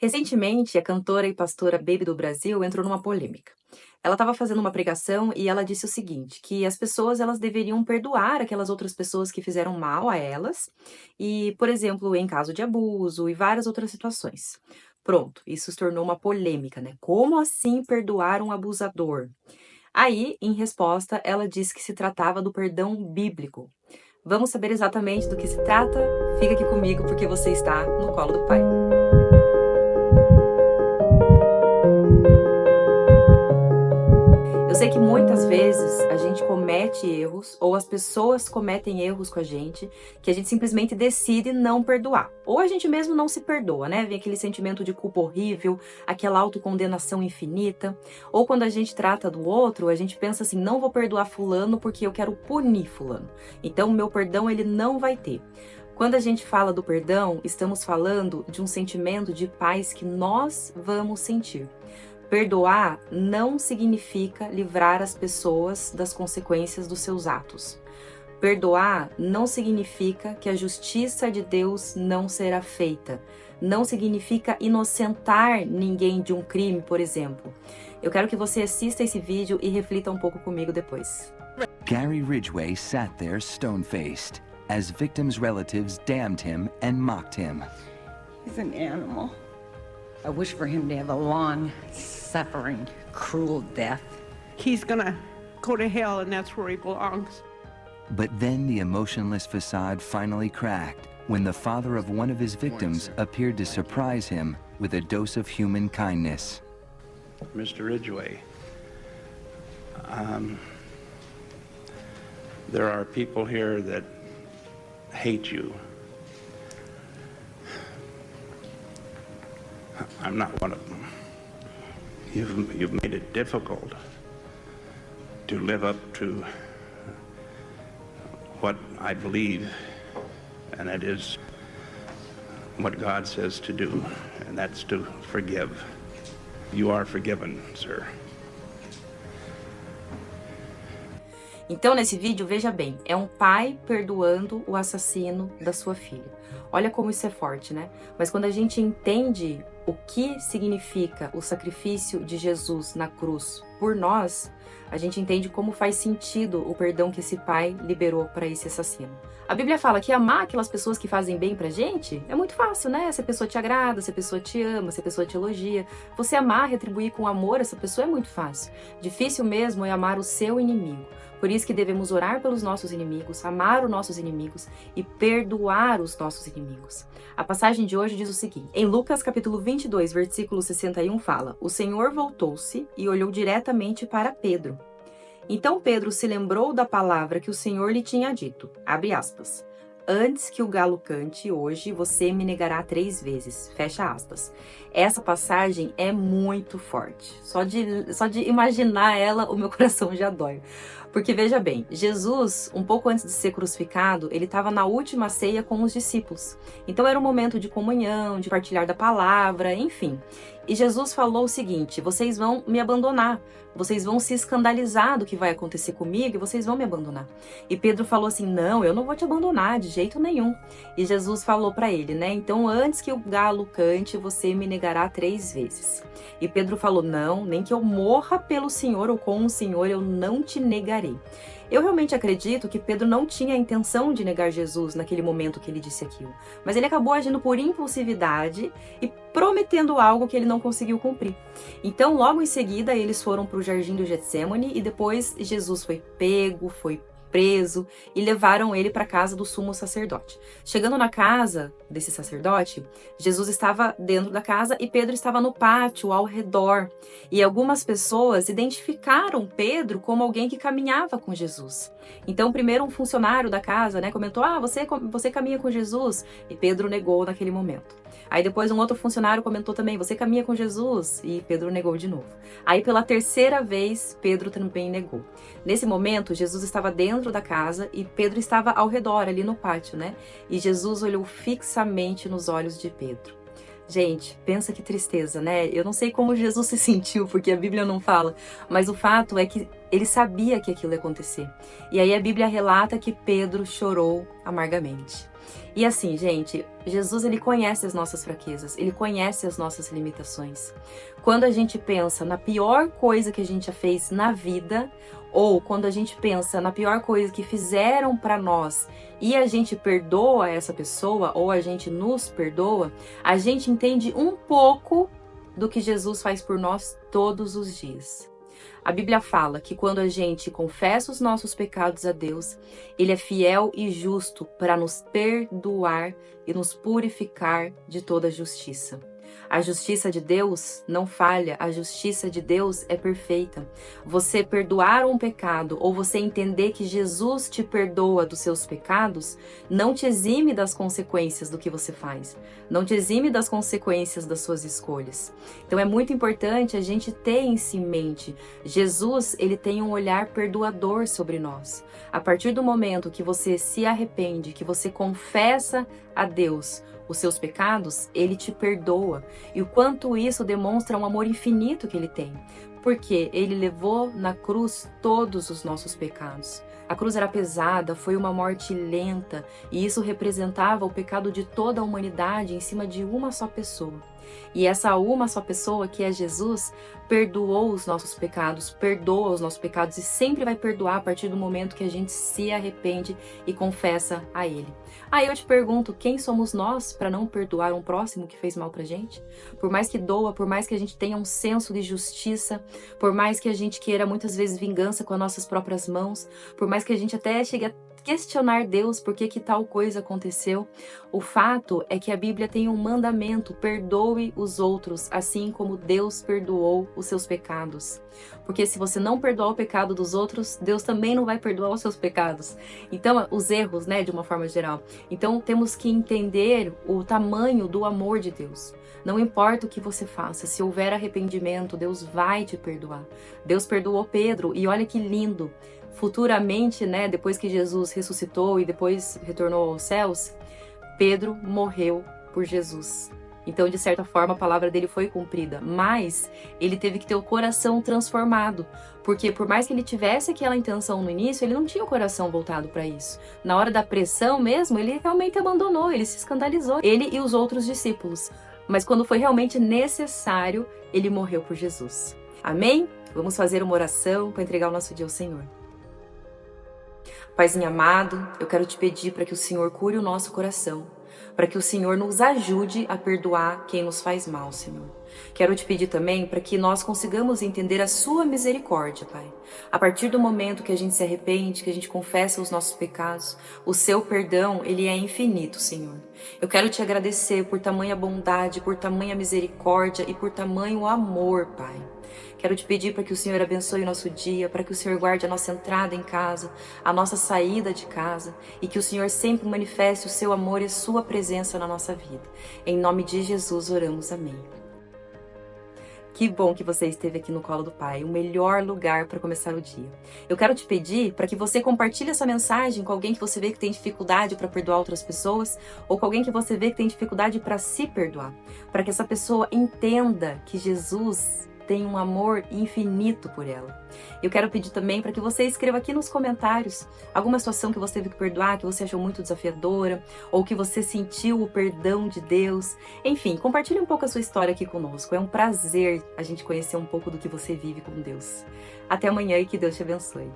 Recentemente, a cantora e pastora Baby do Brasil entrou numa polêmica. Ela estava fazendo uma pregação e ela disse o seguinte, que as pessoas elas deveriam perdoar aquelas outras pessoas que fizeram mal a elas, e, por exemplo, em caso de abuso e várias outras situações. Pronto, isso se tornou uma polêmica, né? Como assim perdoar um abusador? Aí, em resposta, ela disse que se tratava do perdão bíblico. Vamos saber exatamente do que se trata? Fica aqui comigo porque você está no colo do Pai. Eu sei que muitas vezes a gente comete erros, ou as pessoas cometem erros com a gente, que a gente simplesmente decide não perdoar. Ou a gente mesmo não se perdoa, né? Vem aquele sentimento de culpa horrível, aquela autocondenação infinita. Ou quando a gente trata do outro, a gente pensa assim, não vou perdoar fulano porque eu quero punir fulano. Então o meu perdão ele não vai ter. Quando a gente fala do perdão, estamos falando de um sentimento de paz que nós vamos sentir. Perdoar não significa livrar as pessoas das consequências dos seus atos. Perdoar não significa que a justiça de Deus não será feita. Não significa inocentar ninguém de um crime, por exemplo. Eu quero que você assista esse vídeo e reflita um pouco comigo depois. Gary Ridgway sat there stone-faced as victims' relatives damned him and mocked him. He's an animal. I wish for him to have a long, suffering, cruel death. He's gonna go to hell, and that's where he belongs. But then the emotionless facade finally cracked when the father of one of his victims appeared to surprise him with a dose of human kindness. Mr. Ridgway, there are people here that hate you. I'm not one of them. You've made it difficult to live up to what I believe, and that is what God says to do, and that's to forgive. You are forgiven, sir. Então, nesse vídeo, veja bem, é um pai perdoando o assassino da sua filha. Olha como isso é forte, né? Mas quando a gente entende o que significa o sacrifício de Jesus na cruz por nós, a gente entende como faz sentido o perdão que esse pai liberou para esse assassino. A Bíblia fala que amar aquelas pessoas que fazem bem pra gente é muito fácil, né? Se a pessoa te agrada, se a pessoa te ama, se a pessoa te elogia. Você amar, retribuir com amor essa pessoa é muito fácil. Difícil mesmo é amar o seu inimigo. Por isso que devemos orar pelos nossos inimigos, amar os nossos inimigos e perdoar os nossos inimigos. A passagem de hoje diz o seguinte, em Lucas capítulo 22, versículo 61 fala, o Senhor voltou-se e olhou diretamente para Pedro. Então Pedro se lembrou da palavra que o Senhor lhe tinha dito, abre aspas, antes que o galo cante hoje, você me negará 3 vezes, fecha aspas. Essa passagem é muito forte, só de imaginar ela, o meu coração já dói. Porque veja bem, Jesus, um pouco antes de ser crucificado, ele estava na última ceia com os discípulos. Então era um momento de comunhão, de partilhar da palavra, enfim. E Jesus falou o seguinte, vocês vão me abandonar, vocês vão se escandalizar do que vai acontecer comigo e vocês vão me abandonar. E Pedro falou assim, não, eu não vou te abandonar de jeito nenhum. E Jesus falou para ele, né, então antes que o galo cante, você me negará 3 vezes. E Pedro falou, não, nem que eu morra pelo Senhor ou com o Senhor, eu não te negarei. Eu realmente acredito que Pedro não tinha a intenção de negar Jesus naquele momento que ele disse aquilo. Mas ele acabou agindo por impulsividade e prometendo algo que ele não conseguiu cumprir. Então, logo em seguida, eles foram para o jardim do Getsemane e depois Jesus foi pego, foi preso e levaram ele para a casa do sumo sacerdote. Chegando na casa desse sacerdote, Jesus estava dentro da casa e Pedro estava no pátio, ao redor. E algumas pessoas identificaram Pedro como alguém que caminhava com Jesus. Então, primeiro um funcionário da casa, né, comentou, você caminha com Jesus? E Pedro negou naquele momento. Aí depois um outro funcionário comentou também, você caminha com Jesus? E Pedro negou de novo. Aí pela 3ª vez, Pedro também negou. Nesse momento, Jesus estava dentro da casa e Pedro estava ao redor, ali no pátio, né? E Jesus olhou fixamente nos olhos de Pedro. Gente, pensa que tristeza, né? Eu não sei como Jesus se sentiu, porque a Bíblia não fala, mas o fato é que ele sabia que aquilo ia acontecer. E aí a Bíblia relata que Pedro chorou amargamente. E assim, gente, Jesus, ele conhece as nossas fraquezas, ele conhece as nossas limitações. Quando a gente pensa na pior coisa que a gente já fez na vida, ou quando a gente pensa na pior coisa que fizeram para nós e a gente perdoa essa pessoa, ou a gente nos perdoa, a gente entende um pouco do que Jesus faz por nós todos os dias. A Bíblia fala que quando a gente confessa os nossos pecados a Deus, Ele é fiel e justo para nos perdoar e nos purificar de toda justiça. A justiça de Deus não falha, a justiça de Deus é perfeita. Você perdoar um pecado ou você entender que Jesus te perdoa dos seus pecados, não te exime das consequências do que você faz, não te exime das consequências das suas escolhas. Então é muito importante a gente ter isso em mente. Jesus, ele tem um olhar perdoador sobre nós. A partir do momento que você se arrepende, que você confessa a Deus os seus pecados, ele te perdoa. E o quanto isso demonstra um amor infinito que ele tem. Porque ele levou na cruz todos os nossos pecados. A cruz era pesada, foi uma morte lenta, e isso representava o pecado de toda a humanidade em cima de uma só pessoa. E essa uma só pessoa, que é Jesus, perdoou os nossos pecados, perdoa os nossos pecados e sempre vai perdoar a partir do momento que a gente se arrepende e confessa a Ele. Aí eu te pergunto, quem somos nós para não perdoar um próximo que fez mal pra gente? Por mais que doa, por mais que a gente tenha um senso de justiça, por mais que a gente queira muitas vezes vingança com as nossas próprias mãos, por mais que a gente até chegue a questionar Deus por que tal coisa aconteceu, o fato é que a Bíblia tem um mandamento: perdoe os outros, assim como Deus perdoou os seus pecados. Porque se você não perdoar o pecado dos outros, Deus também não vai perdoar os seus pecados. Então, os erros, né, de uma forma geral. Então, temos que entender o tamanho do amor de Deus. Não importa o que você faça, se houver arrependimento, Deus vai te perdoar. Deus perdoou Pedro, e olha que lindo. Futuramente, né, depois que Jesus ressuscitou e depois retornou aos céus, Pedro morreu por Jesus. Então, de certa forma, a palavra dele foi cumprida. Mas ele teve que ter o coração transformado. Porque por mais que ele tivesse aquela intenção no início, ele não tinha o coração voltado para isso. Na hora da pressão mesmo, ele realmente abandonou, ele se escandalizou. Ele e os outros discípulos. Mas quando foi realmente necessário, ele morreu por Jesus. Amém? Vamos fazer uma oração para entregar o nosso dia ao Senhor. Paizinho amado, eu quero te pedir para que o Senhor cure o nosso coração, para que o Senhor nos ajude a perdoar quem nos faz mal, Senhor. Quero te pedir também para que nós consigamos entender a sua misericórdia, Pai. A partir do momento que a gente se arrepende, que a gente confessa os nossos pecados, o seu perdão, ele é infinito, Senhor. Eu quero te agradecer por tamanha bondade, por tamanha misericórdia e por tamanho amor, Pai. Quero te pedir para que o Senhor abençoe o nosso dia, para que o Senhor guarde a nossa entrada em casa, a nossa saída de casa, e que o Senhor sempre manifeste o seu amor e a sua presença na nossa vida. Em nome de Jesus oramos, amém. Que bom que você esteve aqui no colo do Pai, o melhor lugar para começar o dia. Eu quero te pedir para que você compartilhe essa mensagem com alguém que você vê que tem dificuldade para perdoar outras pessoas, ou com alguém que você vê que tem dificuldade para se perdoar, para que essa pessoa entenda que Jesus tem um amor infinito por ela. Eu quero pedir também para que você escreva aqui nos comentários alguma situação que você teve que perdoar, que você achou muito desafiadora, ou que você sentiu o perdão de Deus. Enfim, compartilhe um pouco a sua história aqui conosco. É um prazer a gente conhecer um pouco do que você vive com Deus. Até amanhã e que Deus te abençoe.